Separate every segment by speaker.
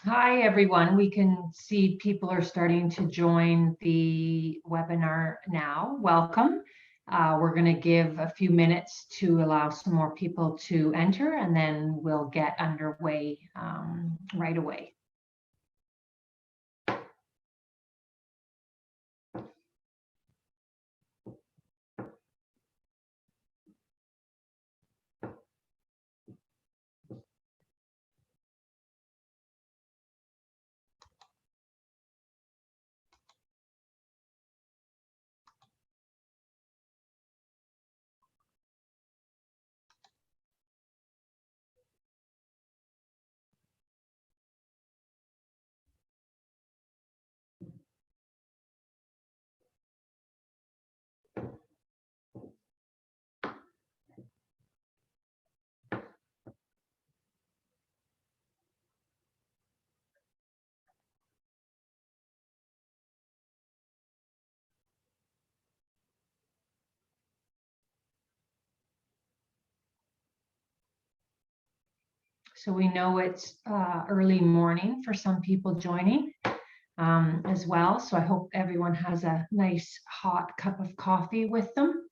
Speaker 1: Hi, everyone. We can see people are starting to join the webinar now. Welcome. We're going to give a few minutes to allow some more people to enter, and then we'll get underway right away. So we know it's early morning for some people joining as well. So I hope everyone has a nice hot cup of coffee with them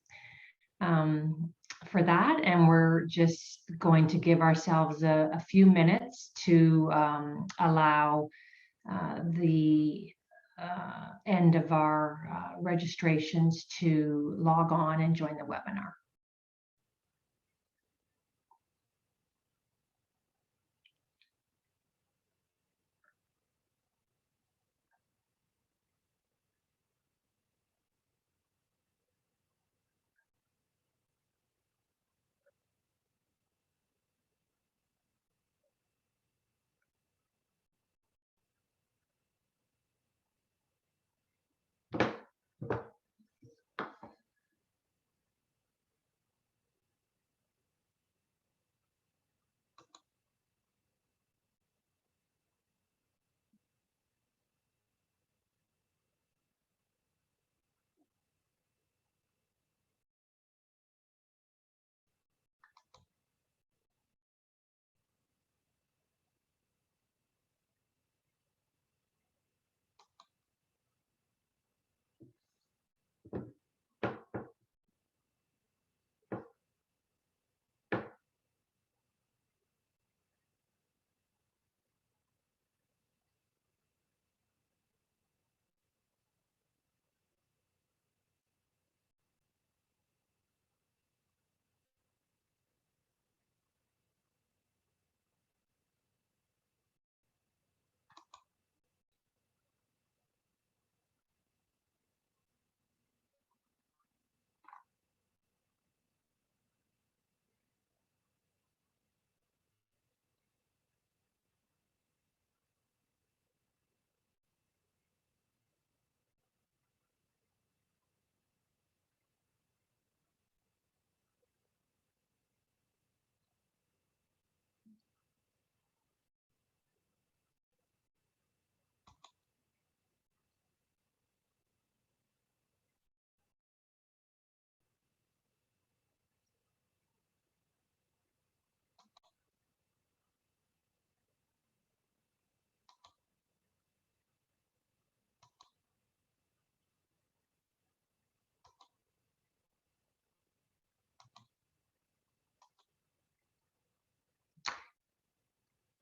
Speaker 1: for that. And we're just going to give ourselves a few minutes to allow the end of our registrations to log on and join the webinar.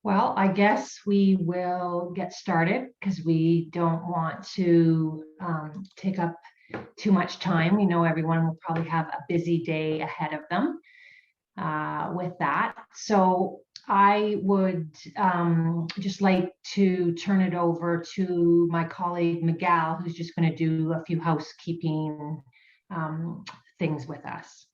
Speaker 1: Well, I guess we will get started because we don't want to take up too much time. We know everyone will probably have a busy day ahead of them with that. So I would just like to turn it over to my colleague Miguel, who's just going to do a few housekeeping things with us.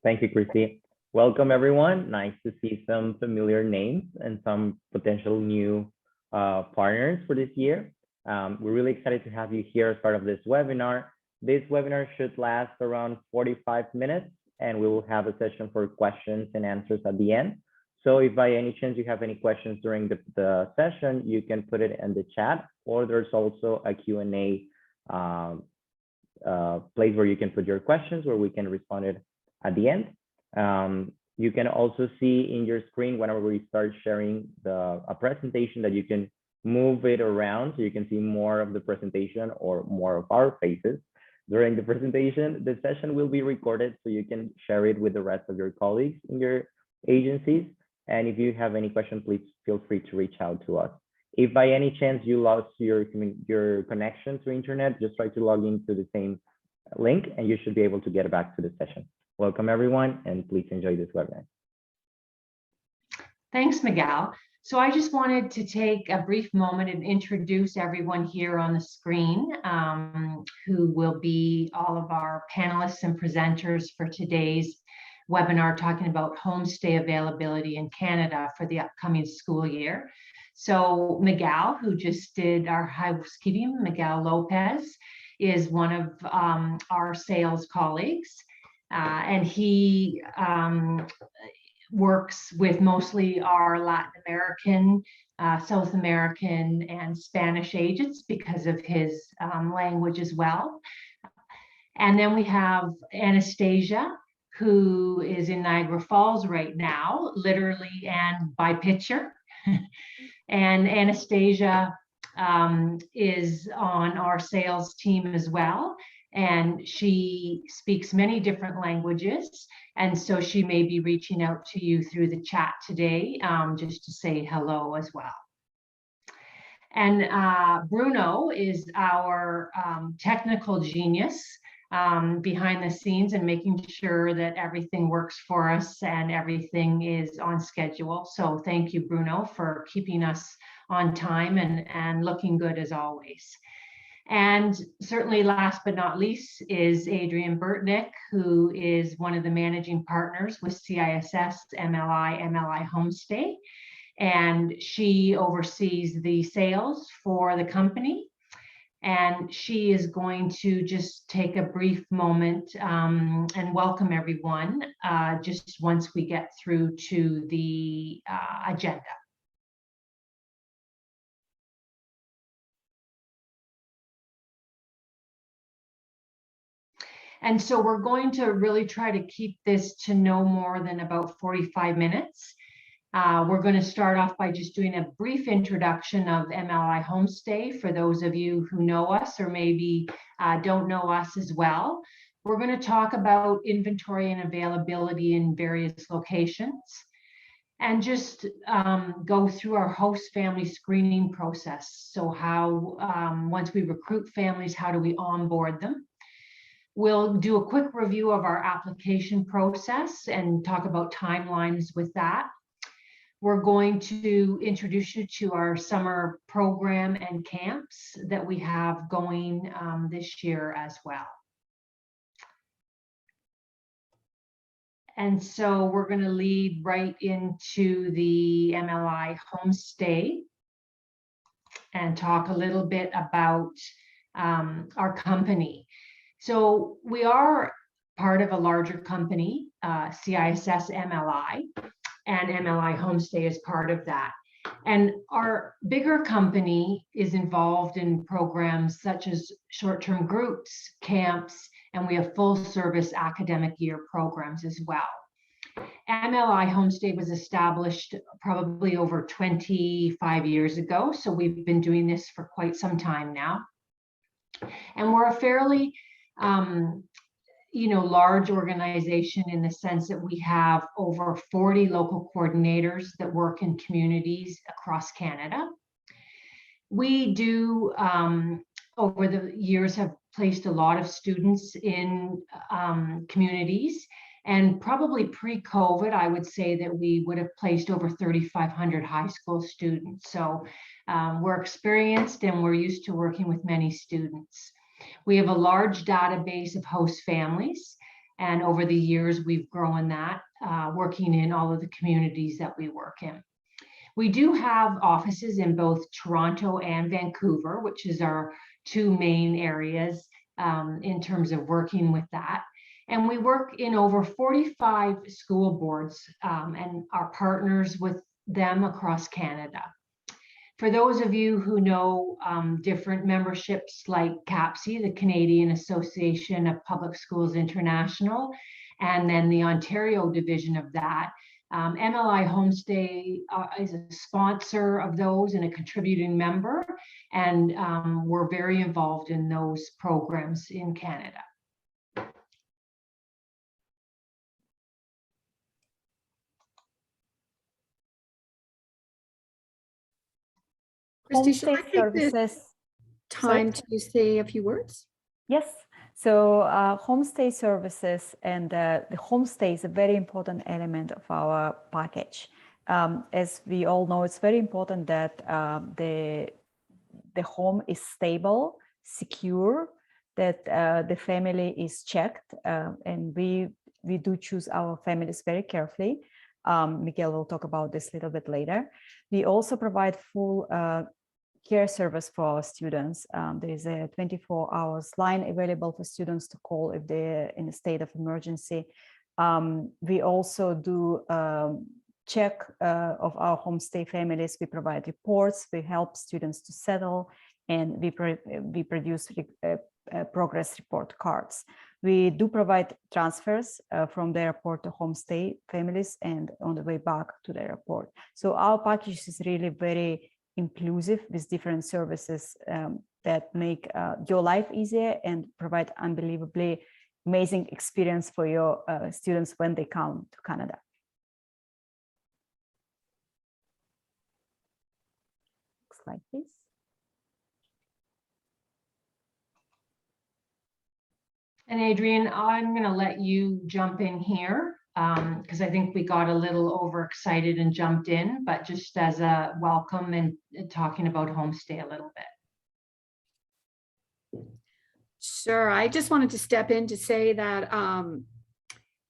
Speaker 2: Thank you, Christy. Welcome, everyone. Nice to see some familiar names and some potential new partners for this year. We're really excited to have you here as part of this webinar. This webinar should last around 45 minutes, and we will have a session for questions and answers at the end. So if by any chance you have any questions during the session, you can put it in the chat, or there's also a Q&A place where you can put your questions where we can respond it at the end. You can also see in your screen whenever we start sharing a presentation that you can move it around so you can see more of the presentation or more of our faces during the presentation. The session will be recorded so you can share it with the rest of your colleagues in your agencies. And if you have any questions, please feel free to reach out to us. If by any chance you lost your connection to internet, just try to log into the same link and you should be able to get back to the session. Welcome everyone, and please enjoy this webinar.
Speaker 1: Thanks, Miguel. So I just wanted to take a brief moment and introduce everyone here on the screen, who will be all of our panelists and presenters for today's webinar talking about homestay availability in Canada for the upcoming school year. So Miguel, who just did our housekeeping, Miguel Lopez, is one of our sales colleagues, and he works with mostly our Latin American, South American, and Spanish agents because of his language as well. And then we have Anastasia, who is in Niagara Falls right now, literally and by picture. And Anastasia is on our sales team as well. And she speaks many different languages. And so she may be reaching out to you through the chat today, just to say hello as well. And Bruno is our technical genius behind the scenes and making sure that everything works for us and everything is on schedule. So thank you, Bruno, for keeping us on time and looking good as always. And certainly last but not least is Adrienne Burtnick, who is one of the managing partners with CISS MLI Homestay. And she oversees the sales for the company. And she is going to just take a brief moment and welcome everyone just once we get through to the agenda. And so we're going to really try to keep this to no more than about 45 minutes. We're going to start off by just doing a brief introduction of MLI Homestay for those of you who know us or maybe don't know us as well. We're going to talk about inventory and availability in various locations and just go through our host family screening process. So how, once we recruit families, how do we onboard them? We'll do a quick review of our application process and talk about timelines with that. We're going to introduce you to our summer program and camps that we have going this year as well. And so we're going to lead right into the MLI Homestay and talk a little bit about our company. So we are part of a larger company, CISS MLI, and MLI Homestay is part of that. And our bigger company is involved in programs such as short-term groups, camps, and we have full-service academic year programs as well. MLI Homestay was established probably over 25 years ago, so we've been doing this for quite some time now. And we're a fairly large organization in the sense that we have over 40 local coordinators that work in communities across Canada. We do, over the years, have placed a lot of students in communities, and probably pre-COVID, I would say that we would have placed over 3,500 high school students. So we're experienced and we're used to working with many students. We have a large database of host families, and over the years we've grown that, working in all of the communities that we work in. We do have offices in both Toronto and Vancouver, which is our two main areas in terms of working with that. And we work in over 45 school boards and are partners with them across Canada. For those of you who know different memberships like CAPSI, the Canadian Association of Public Schools International, and then the Ontario division of that. MLI Homestay is a sponsor of those and a contributing member, and we're very involved in those programs in Canada.
Speaker 3: Christy, should I
Speaker 4: Homestay
Speaker 3: take this
Speaker 4: services.
Speaker 3: time to say a few words?
Speaker 4: Yes. So homestay services and the homestay is a very important element of our package. As we all know, it's very important that the home is stable, secure, that the family is checked, and we do choose our families very carefully. Miguel will talk about this a little bit later. We also provide full care service for our students. There is a 24 hours line available for students to call if they're in a state of emergency. We also do check of our homestay families. We provide reports, we help students to settle, and we produce progress report cards. We do provide transfers from the airport to homestay families and on the way back to the airport. So our package is really very inclusive with different services that make your life easier and provide unbelievably amazing experience for your students when they come to Canada. Next slide, please.
Speaker 1: And Adrian, I'm going to let you jump in here because I think we got a little overexcited and jumped in, but just as a welcome and talking about homestay a little bit.
Speaker 3: Sure. I just wanted to step in to say that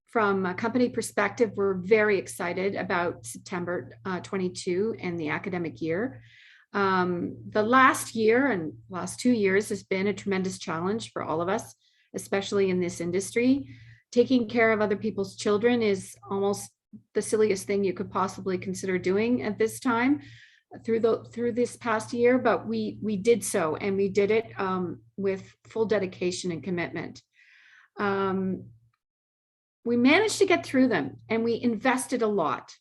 Speaker 3: from a company perspective, we're very excited about September 22 and the academic year. The last year and last 2 years has been a tremendous challenge for all of us, especially in this industry. Taking care of other people's children is almost the silliest thing you could possibly consider doing at this time through this past year, but we did so, and we did it with full dedication and commitment. We managed to get through them, and we invested a lot.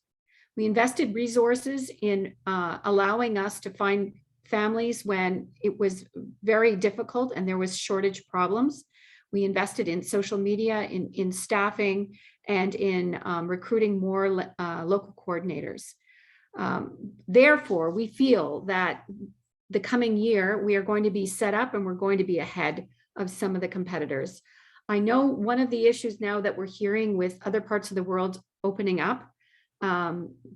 Speaker 3: We invested resources in allowing us to find families when it was very difficult and there was shortage problems. We invested in social media, in staffing, and in recruiting more local coordinators. Therefore, we feel that the coming year, we are going to be set up and we're going to be ahead of some of the competitors. I know one of the issues now that we're hearing with other parts of the world opening up,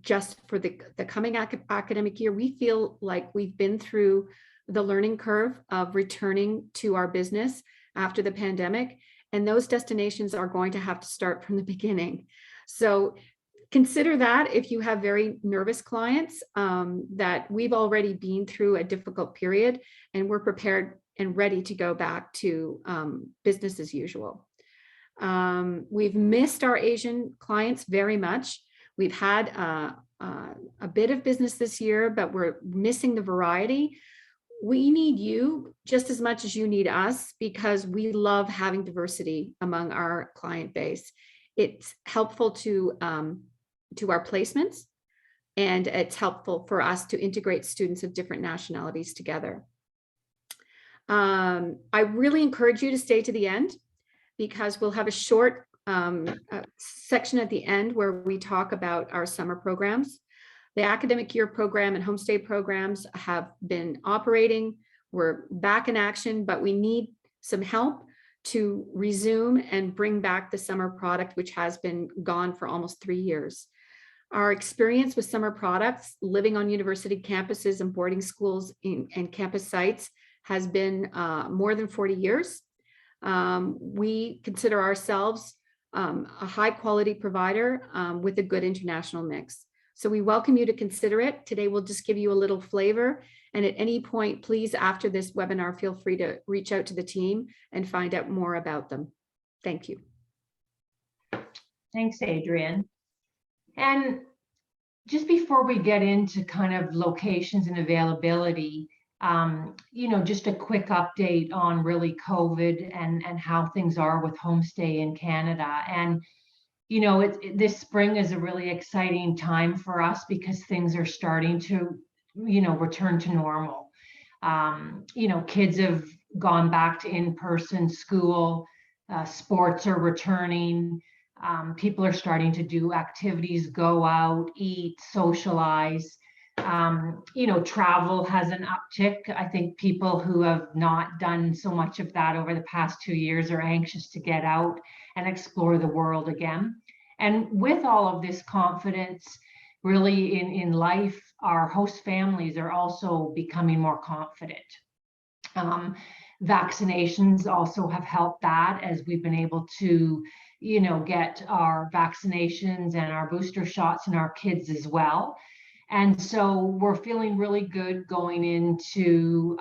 Speaker 3: just for the coming academic year, we feel like we've been through the learning curve of returning to our business after the pandemic, and those destinations are going to have to start from the beginning. So consider that if you have very nervous clients, that we've already been through a difficult period and we're prepared and ready to go back to business as usual. We've missed our Asian clients very much. We've had a bit of business this year, but we're missing the variety. We need you just as much as you need us, because we love having diversity among our client base. It's helpful to our placements, and it's helpful for us to integrate students of different nationalities together. I really encourage you to stay to the end, because we'll have a short section at the end where we talk about our summer programs. The academic year program and homestay programs have been operating. We're back in action, but we need some help to resume and bring back the summer product, which has been gone for almost 3 years. Our experience with summer products, living on university campuses and boarding schools and campus sites, has been more than 40 years. We consider ourselves a high quality provider with a good international mix. So we welcome you to consider it. Today, we'll just give you a little flavor. And at any point, please, after this webinar, feel free to reach out to the team and find out more about them. Thank you.
Speaker 1: Thanks, Adrian. And just before we get into kind of locations and availability, Just a quick update on really COVID and how things are with homestay in Canada. And this spring is a really exciting time for us because things are starting to, return to normal. Kids have gone back to in-person school, sports are returning, people are starting to do activities, go out, eat, socialize. Travel has an uptick. I think people who have not done so much of that over the past 2 years are anxious to get out and explore the world again. And with all of this confidence, really in life, our host families are also becoming more confident. Vaccinations also have helped that, as we've been able to, get our vaccinations and our booster shots in our kids as well. And so we're feeling really good going into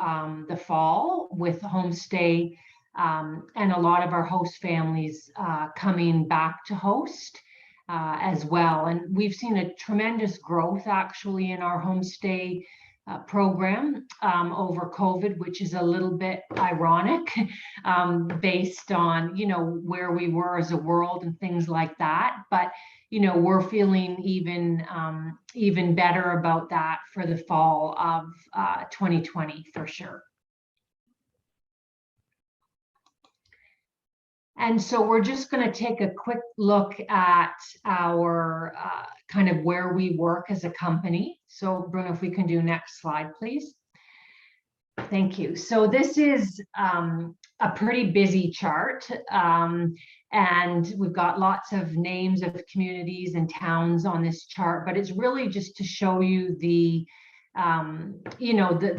Speaker 1: the fall with homestay, and a lot of our host families coming back to host as well. And we've seen a tremendous growth actually in our homestay program over COVID, which is a little bit ironic based on, where we were as a world and things like that. But, we're feeling even better about that for the fall of 2020 for sure. And so we're just going to take a quick look at our kind of where we work as a company. So Bruno, if we can do next slide, please. Thank you. So this is a pretty busy chart, and we've got lots of names of communities and towns on this chart, but it's really just to show you the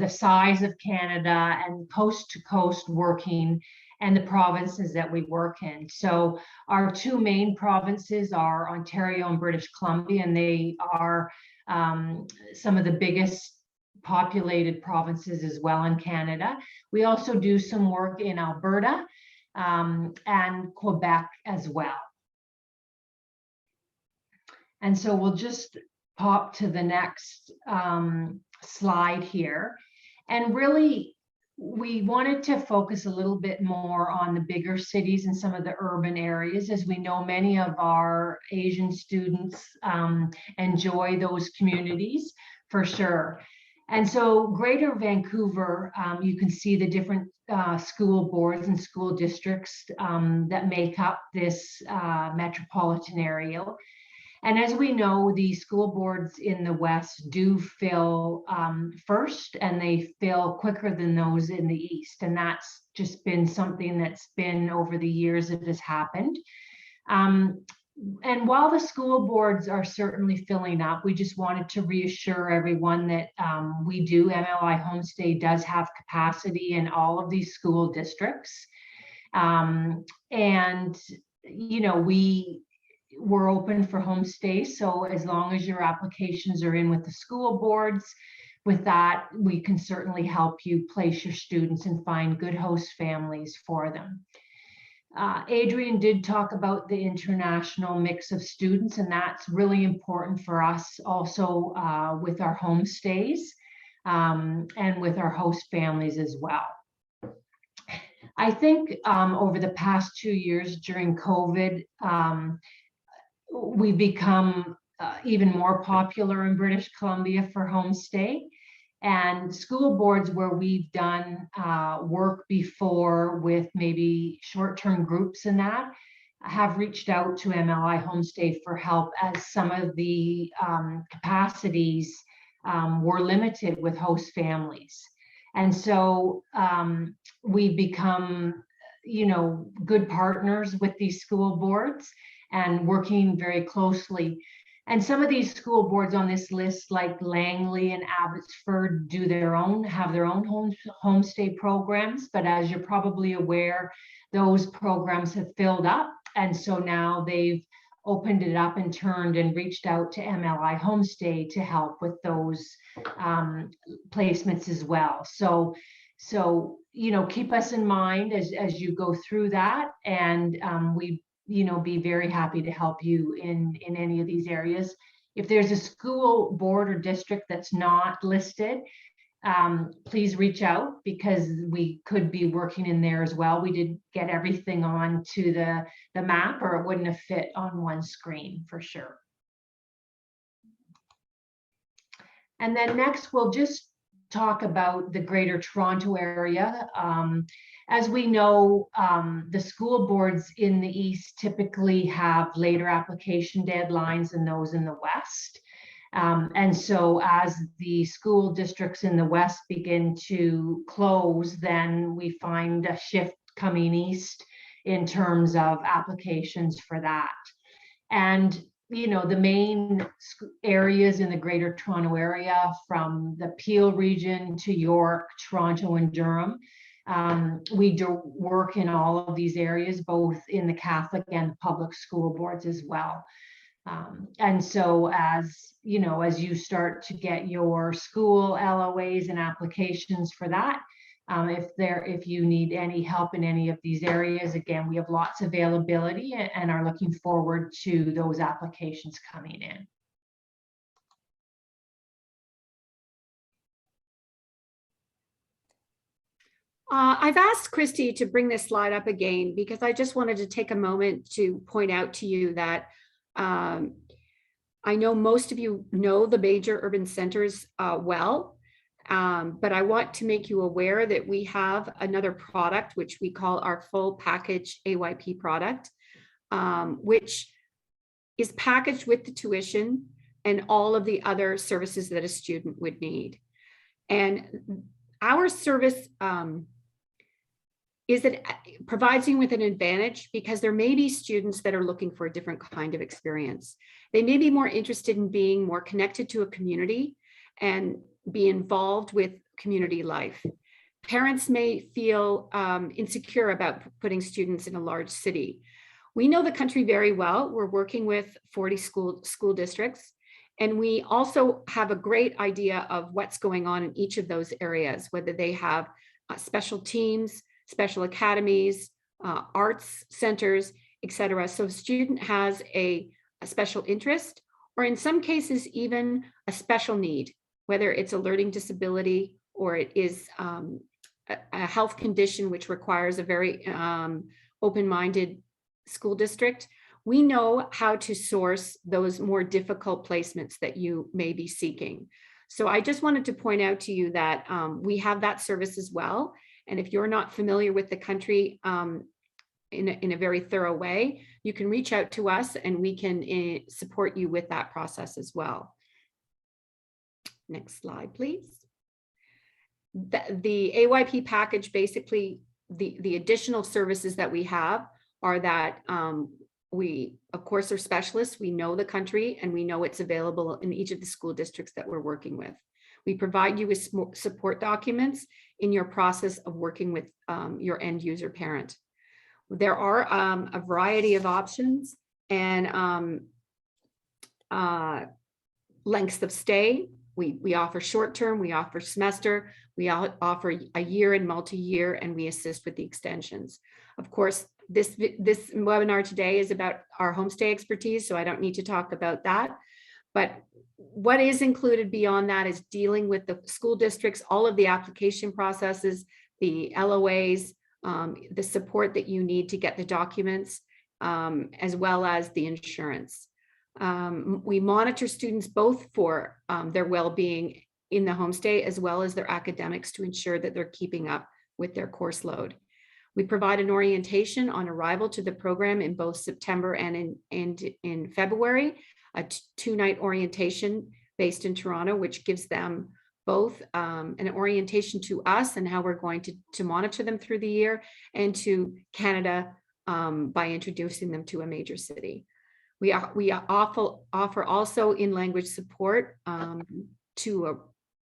Speaker 1: size of Canada and coast to coast working and the provinces that we work in. So our two main provinces are Ontario and British Columbia, and they are some of the biggest populated provinces as well in Canada. We also do some work in Alberta and Quebec as well. And so we'll just pop to the next slide here. And really, we wanted to focus a little bit more on the bigger cities and some of the urban areas, as we know many of our Asian students enjoy those communities for sure. And so Greater Vancouver, you can see the different school boards and school districts that make up this metropolitan area. And as we know, the school boards in the West do fill first, and they fill quicker than those in the East. And that's just been something that's been over the years that has happened. And while the school boards are certainly filling up, we just wanted to reassure everyone that we do, MLI Homestay does have capacity in all of these school districts. We're open for homestay. So as long as your applications are in with the school boards, with that, we can certainly help you place your students and find good host families for them. Adrian did talk about the international mix of students, and that's really important for us also with our homestays and with our host families as well. I think over the past 2 years during COVID, we've become even more popular in British Columbia for homestay. And school boards where we've done work before with maybe short-term groups and that have reached out to MLI Homestay for help, as some of the capacities were limited with host families. And so we've become, good partners with these school boards and working very closely. And some of these school boards on this list, like Langley and Abbotsford, have their own homestay programs. But as you're probably aware, those programs have filled up. And so now they've opened it up and turned and reached out to MLI Homestay to help with those placements as well. So keep us in mind as you go through that. And we be very happy to help you in any of these areas. If there's a school board or district that's not listed, please reach out because we could be working in there as well. We did get everything onto the map, or it wouldn't have fit on one screen for sure. And then next, we'll just talk about the Greater Toronto Area. As we know, the school boards in the East typically have later application deadlines than those in the West. And so as the school districts in the West begin to close, then we find a shift coming east in terms of applications for that. And the main areas in the Greater Toronto Area, from the Peel region to York, Toronto, and Durham, we do work in all of these areas, both in the Catholic and public school boards as well. And so as you start to get your school LOAs and applications for that, if you need any help in any of these areas, again, we have lots of availability and are looking forward to those applications coming in.
Speaker 3: I've asked Christy to bring this slide up again because I just wanted to take a moment to point out to you that I know most of you know the major urban centers well, but I want to make you aware that we have another product, which we call our full package AYP product, which is packaged with the tuition and all of the other services that a student would need. And our service provides you with an advantage because there may be students that are looking for a different kind of experience. They may be more interested in being more connected to a community and be involved with community life. Parents may feel insecure about putting students in a large city. We know the country very well. We're working with 40 school districts, and we also have a great idea of what's going on in each of those areas, whether they have special teams, special academies, arts centers, etc. So a student has a special interest, or in some cases, even a special need, whether it's a learning disability or it is a health condition which requires a very open-minded school district. We know how to source those more difficult placements that you may be seeking. So I just wanted to point out to you that we have that service as well. And if you're not familiar with the country in a very thorough way, you can reach out to us and we can support you with that process as well. Next slide, please. The AYP package, basically, the additional services that we have are that we, of course, are specialists. We know the country and we know it's available in each of the school districts that we're working with. We provide you with support documents in your process of working with your end user parent. There are a variety of options and lengths of stay. We offer short-term, we offer semester, we offer a year and multi-year, and we assist with the extensions. Of course, this webinar today is about our homestay expertise, so I don't need to talk about that. But what is included beyond that is dealing with the school districts, all of the application processes, the LOAs, the support that you need to get the documents, as well as the insurance. We monitor students both for their well-being in the homestay as well as their academics to ensure that they're keeping up with their course load. We provide an orientation on arrival to the program in both September and in February, a two-night orientation based in Toronto, which gives them both an orientation to us and how we're going to monitor them through the year, and to Canada by introducing them to a major city. We offer also in-language support to a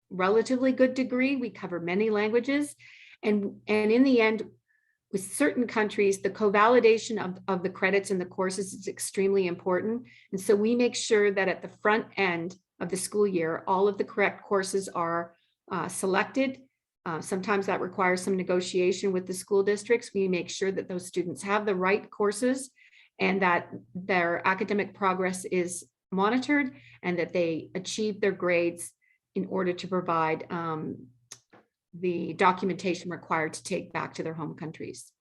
Speaker 3: relatively good degree. We cover many languages, and in the end, with certain countries, the co-validation of the credits and the courses is extremely important. And so we make sure that at the front end of the school year, all of the correct courses are selected. Sometimes that requires some negotiation with the school districts. We make sure that those students have the right courses and that their academic progress is monitored and that they achieve their grades in order to provide the documentation required to take back to their home countries.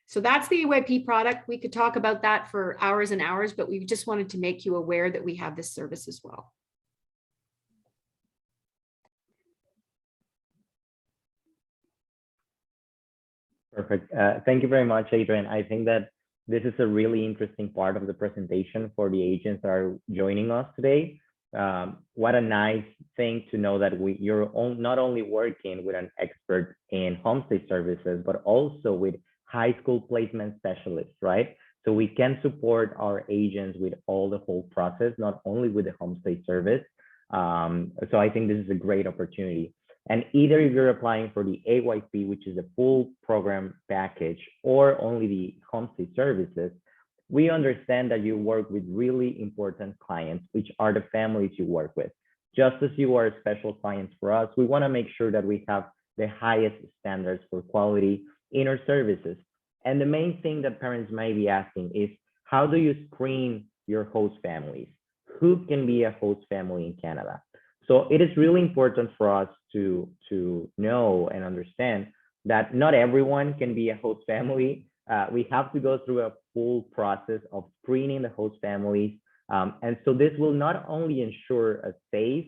Speaker 3: So that's the EYP product. We could talk about that for hours and hours, but we just wanted to make you aware that we have this service as well.
Speaker 2: Perfect. Thank you very much, Adrian. I think that this is a really interesting part of the presentation for the agents that are joining us today. What a nice thing to know that you're not only working with an expert in homestay services, but also with high school placement specialists, right? So we can support our agents with all the whole process, not only with the homestay service. So I think this is a great opportunity. And either if you're applying for the AYP, which is a full program package, or only the homestay services, we understand that you work with really important clients, which are the families you work with. Just as you are special clients for us, we want to make sure that we have the highest standards for quality in our services. And the main thing that parents may be asking is, how do you screen your host families? Who can be a host family in Canada? So it is really important for us to know and understand that not everyone can be a host family. We have to go through a full process of screening the host families. And so this will not only ensure a safe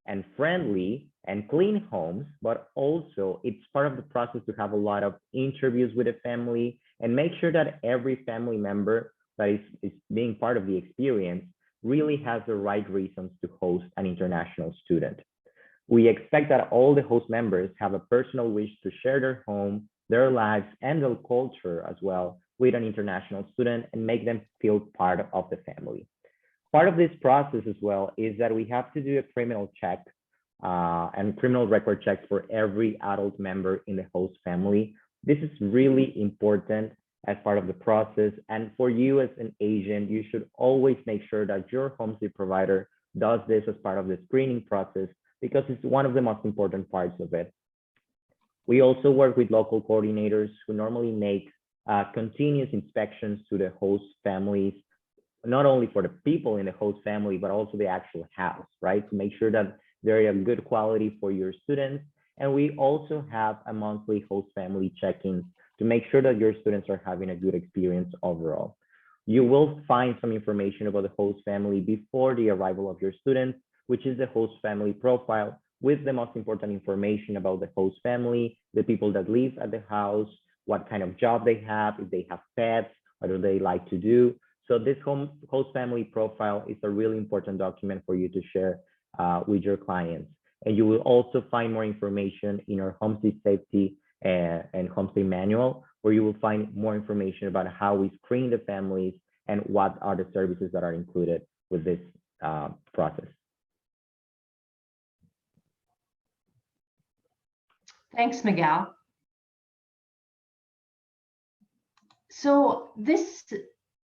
Speaker 2: and friendly and clean homes, but also it's part of the process to have a lot of interviews with the family and make sure that every family member that is being part of the experience really has the right reasons to host an international student. We expect that all the host members have a personal wish to share their home, their lives, and their culture as well with an international student and make them feel part of the family. Part of this process as well is that we have to do a criminal check and criminal record checks for every adult member in the host family. This is really important as part of the process. And for you as an agent, you should always make sure that your homestay provider does this as part of the screening process because it's one of the most important parts of it. We also work with local coordinators who normally make continuous inspections to the host families, not only for the people in the host family, but also the actual house, right? To make sure that they're of good quality for your students. And we also have a monthly host family check-in to make sure that your students are having a good experience overall. You will find some information about the host family before the arrival of your students, which is the host family profile with the most important information about the host family, the people that live at the house, what kind of job they have, if they have pets, what do they like to do. So this host family profile is a really important document for you to share with your clients. And you will also find more information in our homestay safety and homestay manual, where you will find more information about how we screen the families and what are the services that are included with this process.
Speaker 1: Thanks, Miguel. So this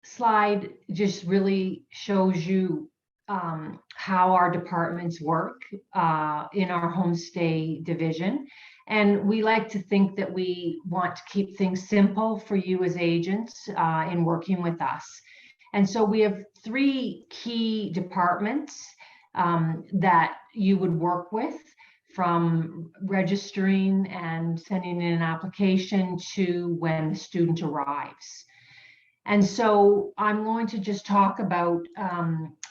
Speaker 1: slide just really shows you how our departments work in our homestay division. And we like to think that we want to keep things simple for you as agents in working with us. And so we have 3 key departments that you would work with, from registering and sending in an application to when the student arrives. And so I'm going to just talk about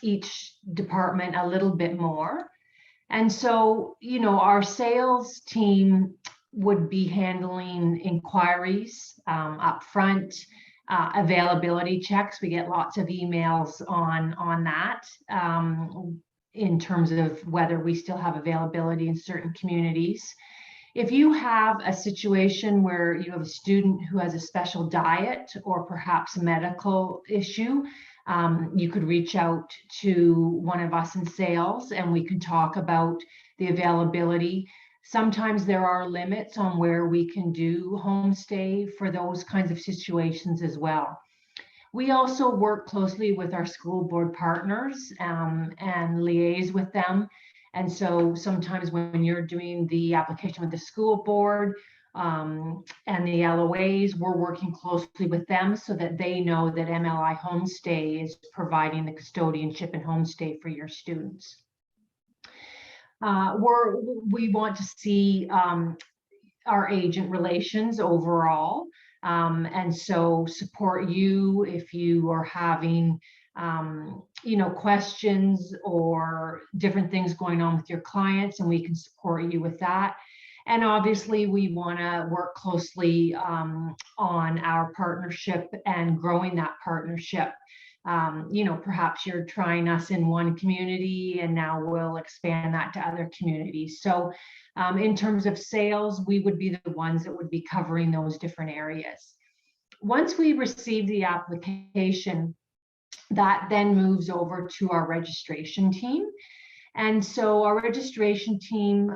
Speaker 1: each department a little bit more. And so, you know, our sales team would be handling inquiries up front, availability checks. We get lots of emails on that in terms of whether we still have availability in certain communities. If you have a situation where you have a student who has a special diet or perhaps medical issue, you could reach out to one of us in sales and we can talk about the availability. Sometimes there are limits on where we can do homestay for those kinds of situations as well. We also work closely with our school board partners and liaise with them. And so sometimes when you're doing the application with the school board and the LOAs, we're working closely with them so that they know that MLI Homestay is providing the custodianship and homestay for your students. we want to see our agent relations overall. And so support you if you are having, questions or different things going on with your clients, and we can support you with that. And obviously, we want to work closely on our partnership and growing that partnership. Perhaps you're trying us in one community and now we'll expand that to other communities. So in terms of sales, we would be the ones that would be covering those different areas. Once we receive the application, that then moves over to our registration team. And so our registration team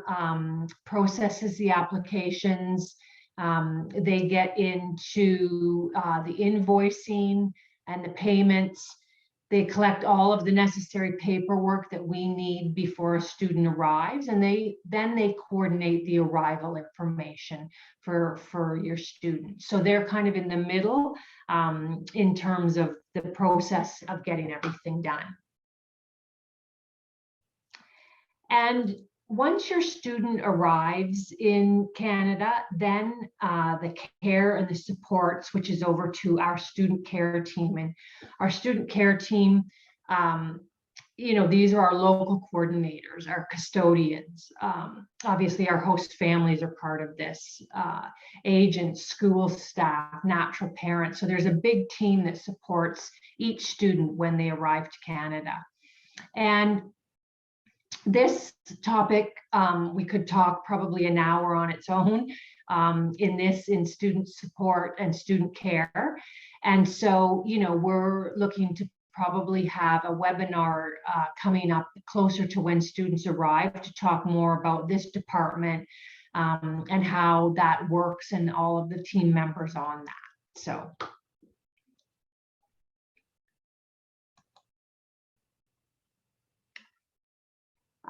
Speaker 1: processes the applications. They get into the invoicing and the payments. They collect all of the necessary paperwork that we need before a student arrives, and they coordinate the arrival information for your student. So they're kind of in the middle in terms of the process of getting everything done. And once your student arrives in Canada, then the care and the supports, which is over to our student care team. And our student care team, these are our local coordinators, our custodians. Obviously, our host families are part of this, agents, school staff, natural parents. So there's a big team that supports each student when they arrive to Canada. And this topic, we could talk probably an hour on its own in student support and student care. And so, we're looking to probably have a webinar coming up closer to when students arrive to talk more about this department and how that works and all of the team members on that. So.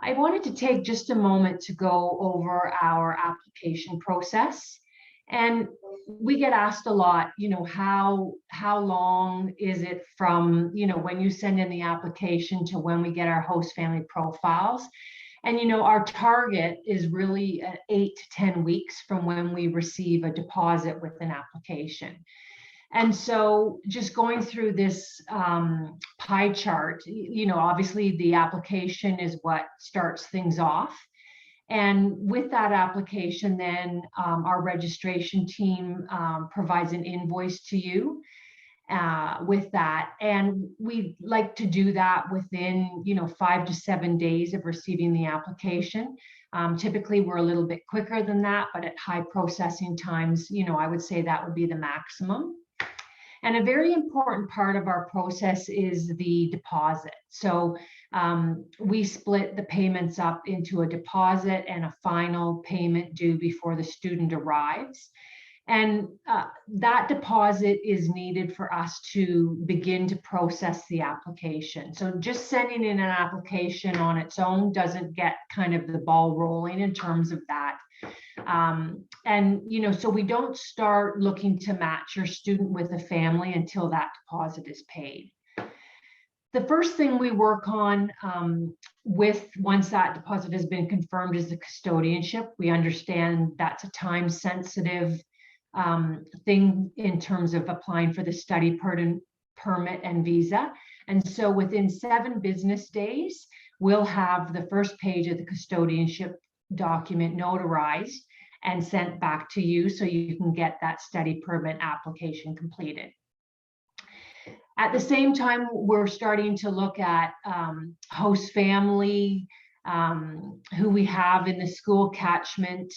Speaker 1: I wanted to take just a moment to go over our application process. And we get asked a lot, how long is it from, when you send in the application to when we get our host family profiles? And, our target is really 8 to 10 weeks from when we receive a deposit with an application. And so just going through this pie chart, obviously the application is what starts things off. And with that application, then our registration team provides an invoice to you with that. And we like to do that within, 5 to 7 days of receiving the application. Typically, we're a little bit quicker than that, but at high processing times, I would say that would be the maximum. And a very important part of our process is the deposit. So we split the payments up into a deposit and a final payment due before the student arrives. And that deposit is needed for us to begin to process the application. So just sending in an application on its own doesn't get kind of the ball rolling in terms of that. So we don't start looking to match your student with a family until that deposit is paid. The first thing we work on once that deposit has been confirmed is the custodianship. We understand that's a time-sensitive thing in terms of applying for the study permit and visa. And so within 7 business days, we'll have the first page of the custodianship document notarized and sent back to you so you can get that study permit application completed. At the same time, we're starting to look at host family, who we have in the school catchment,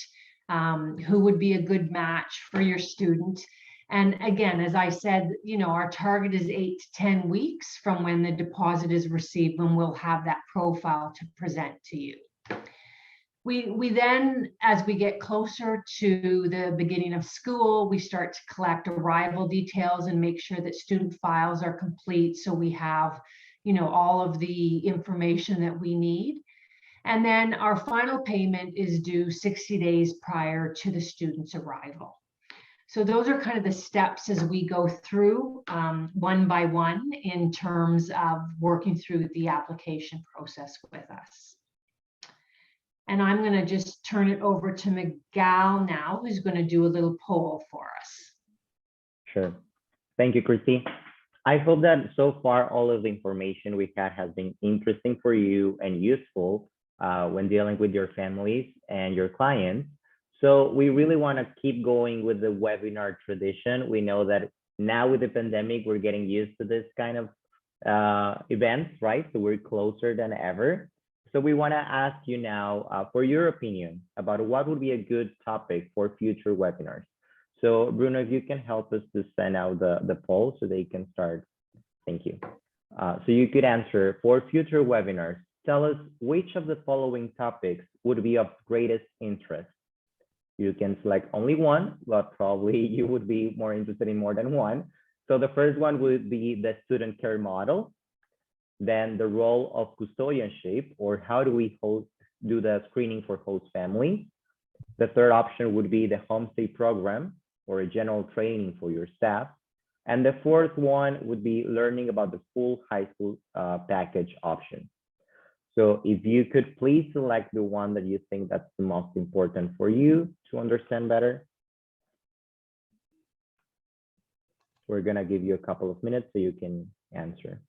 Speaker 1: who would be a good match for your student. And again, as I said, our target is 8 to 10 weeks from when the deposit is received, when we'll have that profile to present to you. We then, as we get closer to the beginning of school, we start to collect arrival details and make sure that student files are complete. So we have, all of the information that we need. And then our final payment is due 60 days prior to the student's arrival. So those are kind of the steps as we go through one by one in terms of working through the application process with us. And I'm going to just turn it over to Miguel now, who's going to do a little poll for us.
Speaker 2: Sure. Thank you, Christy. I hope that so far all of the information we had has been interesting for you and useful when dealing with your families and your clients. So we really want to keep going with the webinar tradition. We know that now with the pandemic, we're getting used to this kind of events, right? So we're closer than ever. So we want to ask you now for your opinion about what would be a good topic for future webinars. So Bruno, if you can help us to send out the poll so they can start. Thank you. So you could answer for future webinars. Tell us which of the following topics would be of greatest interest. You can select only one, but probably you would be more interested in more than one. So the first one would be the student care model, then the role of custodianship, or how do we do the screening for host families. The third option would be the homestay program, or a general training for your staff. And the fourth one would be learning about the full high school package option. So if you could please select the one that you think that's the most important for you to understand better. We're gonna give you a couple of minutes so you can answer.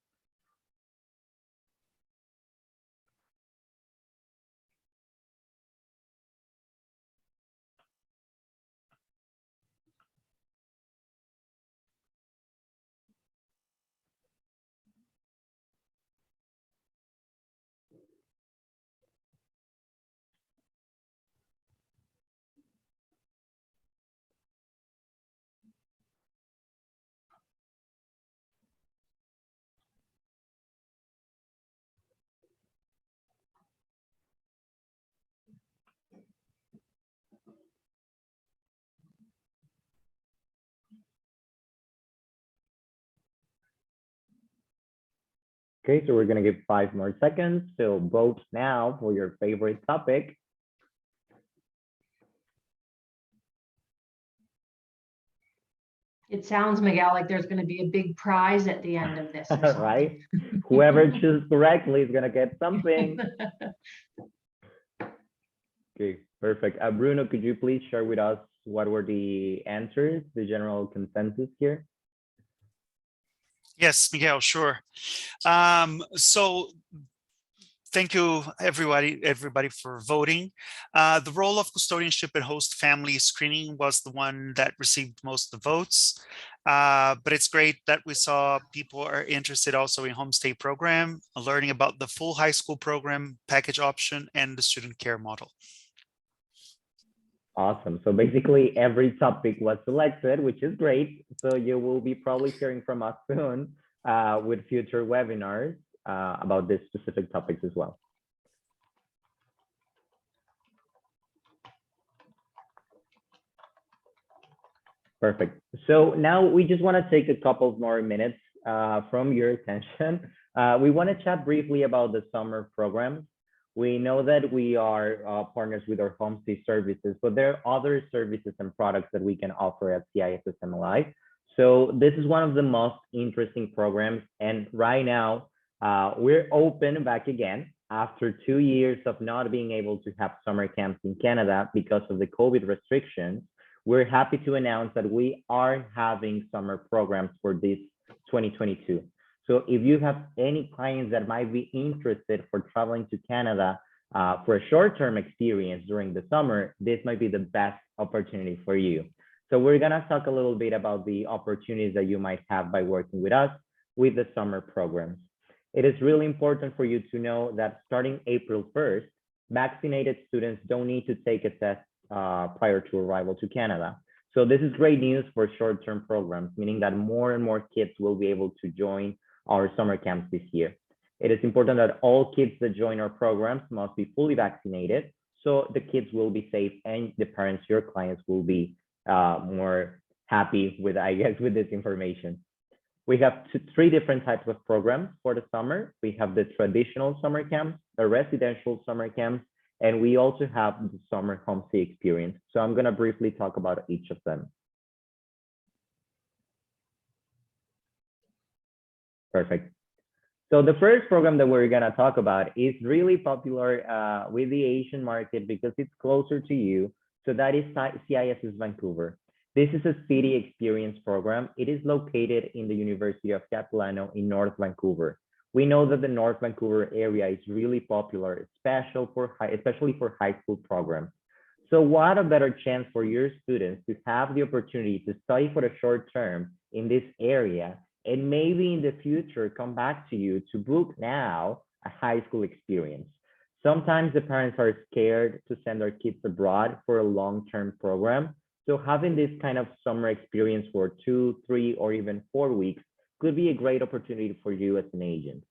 Speaker 2: Okay, so we're gonna give 5 more seconds. So vote now for your favorite topic.
Speaker 1: It sounds, Miguel, like there's going to be a big prize at the end of this.
Speaker 2: Right? Whoever chooses correctly is gonna get something. Okay, perfect. Bruno, could you please share with us what were the answers, the general consensus here?
Speaker 5: Yes, Miguel, sure. So thank you, everybody for voting. The role of custodianship and host family screening was the one that received most of the votes. But it's great that we saw people are interested also in homestay program, learning about the full high school program, package option, and the student care model.
Speaker 2: Awesome. So basically every topic was selected, which is great. So you will be probably hearing from us soon with future webinars about this specific topics as well. Perfect. So now we just want to take a couple more minutes from your attention. We want to chat briefly about the summer programs. We know that we are partners with our homestay services, but there are other services and products that we can offer at CISS MLI. So this is one of the most interesting programs. And right now, we're open back again after 2 years of not being able to have summer camps in Canada because of the COVID restrictions. We're happy to announce that we are having summer programs for this 2022. So if you have any clients that might be interested for traveling to Canada for a short-term experience during the summer, this might be the best opportunity for you. So we're gonna talk a little bit about the opportunities that you might have by working with us with the summer programs. It is really important for you to know that starting April 1st, vaccinated students don't need to take a test prior to arrival to Canada. So this is great news for short-term programs, meaning that more and more kids will be able to join our summer camps this year. It is important that all kids that join our programs must be fully vaccinated, so the kids will be safe and the parents, your clients, will be more happy with, I guess, with this information. We have 3 different types of programs for the summer. We have the traditional summer camps, the residential summer camps, and we also have the summer homestay experience. So I'm gonna briefly talk about each of them. Perfect. So the first program that we're gonna talk about is really popular with the Asian market because it's closer to you. So that is CIS's Vancouver. This is a city experience program. It is located in the University of Capilano in North Vancouver. We know that the North Vancouver area is really popular, especially for high school programs. So what a better chance for your students to have the opportunity to study for a short term in this area, and maybe in the future come back to you to book now a high school experience. Sometimes the parents are scared to send their kids abroad for a long-term program. So having this kind of summer experience for 2, 3, or even 4 weeks could be a great opportunity for you as an agent.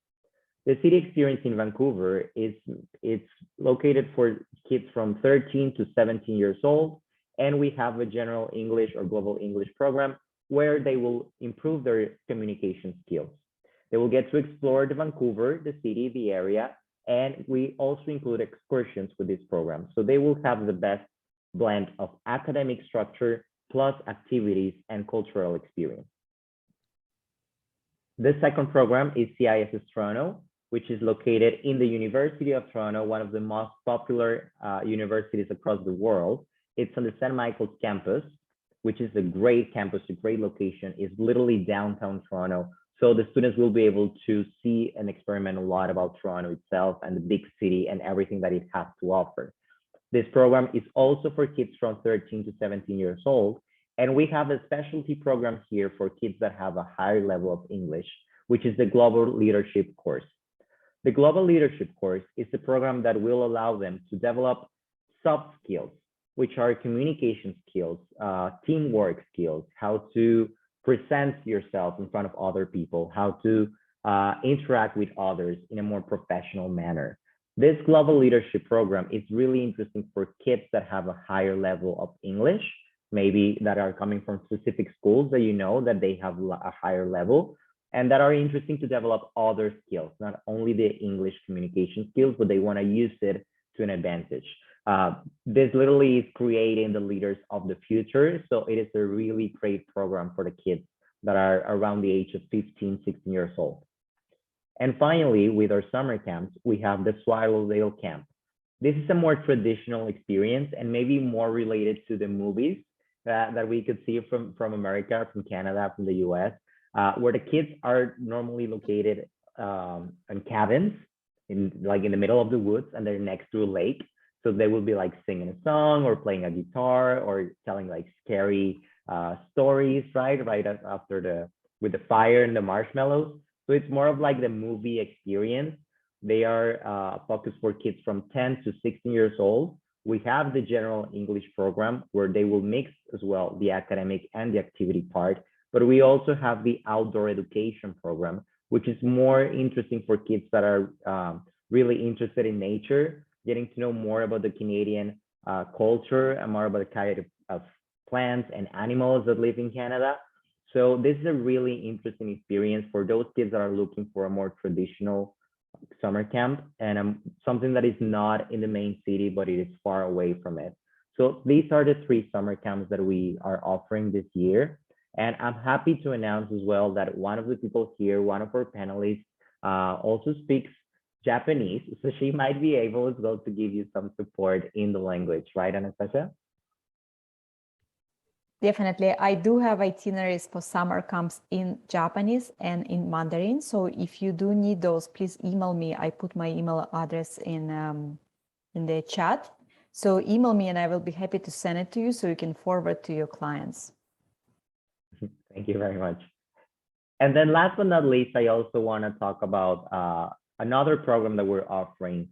Speaker 2: The city experience in Vancouver it's located for kids from 13 to 17 years old, and we have a general English or global English program where they will improve their communication skills. They will get to explore the Vancouver, the city, the area, and we also include excursions with this program. So they will have the best blend of academic structure plus activities and cultural experience. The second program is CIS's Toronto, which is located in the University of Toronto, one of the most popular universities across the world. It's on the St. Michael's campus, which is a great campus, a great location. It's literally downtown Toronto. So the students will be able to see and experiment a lot about Toronto itself and the big city and everything that it has to offer. This program is also for kids from 13 to 17 years old. And we have a specialty program here for kids that have a higher level of English, which is the Global Leadership course. The Global Leadership course is a program that will allow them to develop soft skills, which are communication skills, teamwork skills, how to present yourself in front of other people, how to interact with others in a more professional manner. This Global Leadership program is really interesting for kids that have a higher level of English, maybe that are coming from specific schools that you know that they have a higher level, and that are interesting to develop other skills, not only the English communication skills, but they want to use it to an advantage. This literally is creating the leaders of the future. So it is a really great program for the kids that are around the age of 15, 16 years old. And finally, with our summer camps, we have the Swallowdale camp. This is a more traditional experience and maybe more related to the movies that we could see from America, from Canada, from the US, where the kids are normally located in cabins in the middle of the woods, and they're next to a lake. So they will be like singing a song or playing a guitar or telling like scary stories, right? Right after with the fire and the marshmallows. So it's more of like the movie experience. They are focused for kids from 10 to 16 years old. We have the general English program where they will mix as well the academic and the activity part. But we also have the outdoor education program, which is more interesting for kids that are really interested in nature, getting to know more about the Canadian culture and more about the kind of plants and animals that live in Canada. So this is a really interesting experience for those kids that are looking for a more traditional summer camp and something that is not in the main city, but it is far away from it. So these are the 3 summer camps that we are offering this year. And I'm happy to announce as well that one of the people here, one of our panelists, also speaks Japanese. So she might be able as well to give you some support in the language, right, Anastasia?
Speaker 4: Definitely. I do have itineraries for summer camps in Japanese and in Mandarin. So if you do need those, please email me. I put my email address in the chat. So email me and I will be happy to send it to you so you can forward to your clients.
Speaker 2: Thank you very much. And then last but not least, I also want to talk about another program that we're offering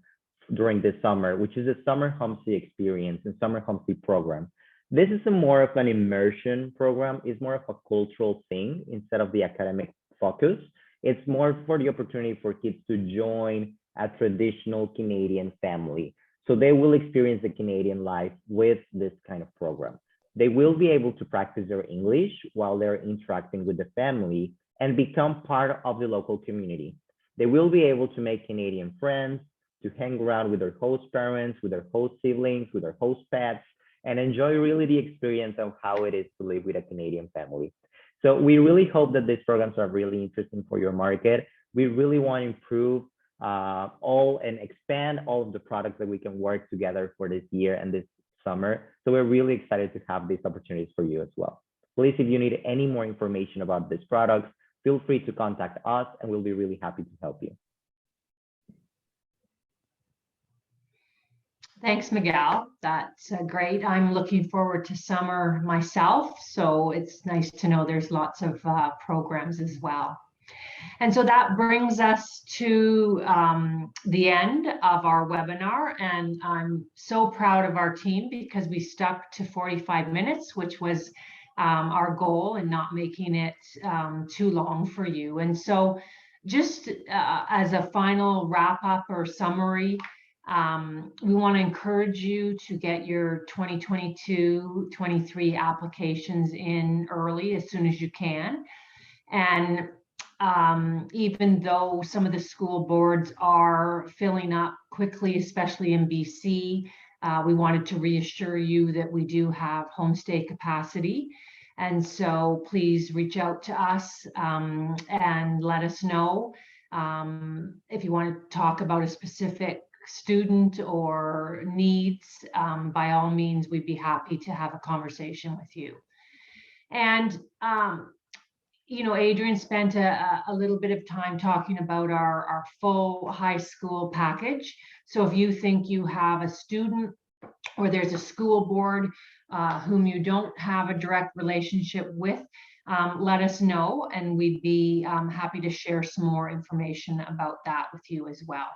Speaker 2: during this summer, which is a summer homestay experience and summer homestay program. This is more of an immersion program. It's more of a cultural thing instead of the academic focus. It's more for the opportunity for kids to join a traditional Canadian family. So they will experience the Canadian life with this kind of program. They will be able to practice their English while they're interacting with the family and become part of the local community. They will be able to make Canadian friends, to hang around with their host parents, with their host siblings, with their host pets, and enjoy really the experience of how it is to live with a Canadian family. So we really hope that these programs are really interesting for your market. We really want to improve all and expand all of the products that we can work together for this year and this summer. So we're really excited to have these opportunities for you as well. Please, if you need any more information about these products, feel free to contact us and we'll be really happy to help you.
Speaker 1: Thanks, Miguel. That's great. I'm looking forward to summer myself, so it's nice to know there's lots of programs as well. And so that brings us to the end of our webinar, and I'm so proud of our team because we stuck to 45 minutes, which was our goal, and not making it too long for you. And so just as a final wrap up or summary, we want to encourage you to get your 2022-23 applications in early as soon as you can. And even though some of the school boards are filling up quickly, especially in BC, we wanted to reassure you that we do have homestay capacity. And so please reach out to us and let us know if you want to talk about a specific student or needs. By all means, we'd be happy to have a conversation with you. And you know, Adrian spent a little bit of time talking about our full high school package. So if you think you have a student or there's a school board whom you don't have a direct relationship with, let us know, and we'd be happy to share some more information about that with you as well.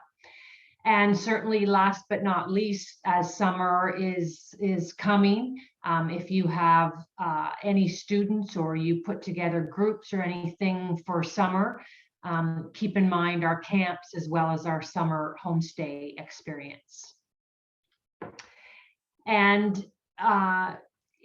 Speaker 1: And certainly last but not least, as summer is coming, if you have any students or you put together groups or anything for summer, keep in mind our camps as well as our summer homestay experience. And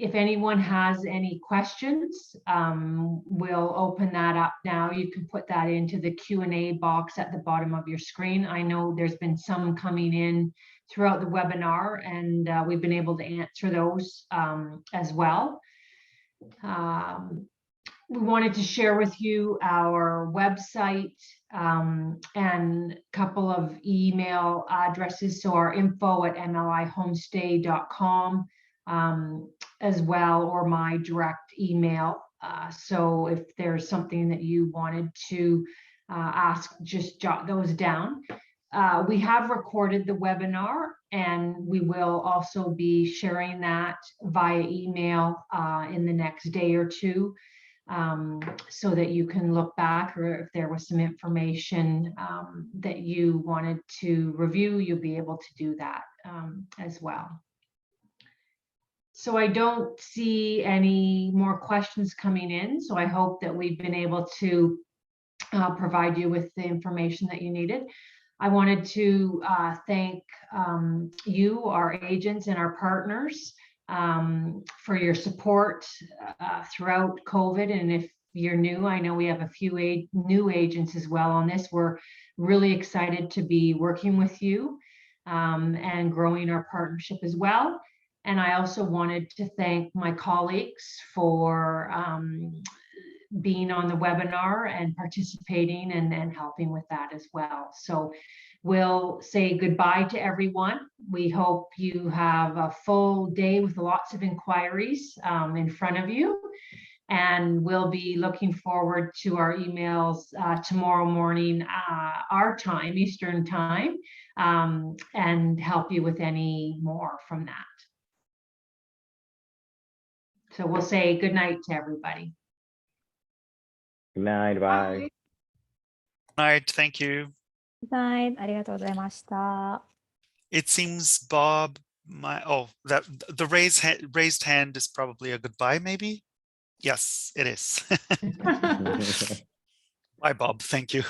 Speaker 1: if anyone has any questions, we'll open that up now. You can put that into the Q&A box at the bottom of your screen. I know there's been some coming in throughout the webinar, and we've been able to answer those as well. We wanted to share with you our website and a couple of email addresses. So our info@mlihomestay.com as well, or my direct email. So if there's something that you wanted to ask, just jot those down. We have recorded the webinar, and we will also be sharing that via email in the next day or two, so that you can look back, or if there was some information that you wanted to review, you'll be able to do that as well. So I don't see any more questions coming in, so I hope that we've been able to provide you with the information that you needed. I wanted to thank you, our agents and our partners, for your support throughout COVID. And if you're new, I know we have a few new agents as well on this. We're really excited to be working with you and growing our partnership as well. And I also wanted to thank my colleagues for being on the webinar and participating and helping with that as well. So we'll say goodbye to everyone. We hope you have a full day with lots of inquiries in front of you. And we'll be looking forward to our emails tomorrow morning, our time, Eastern time, and help you with any more from that. So we'll say good night to everybody.
Speaker 2: Good night, bye.
Speaker 5: Night, thank you.
Speaker 4: Good night. ありがとうございました。
Speaker 5: It seems Bob, that the raised hand is probably a goodbye, maybe? Yes, it is. Bye, Bob. Thank you.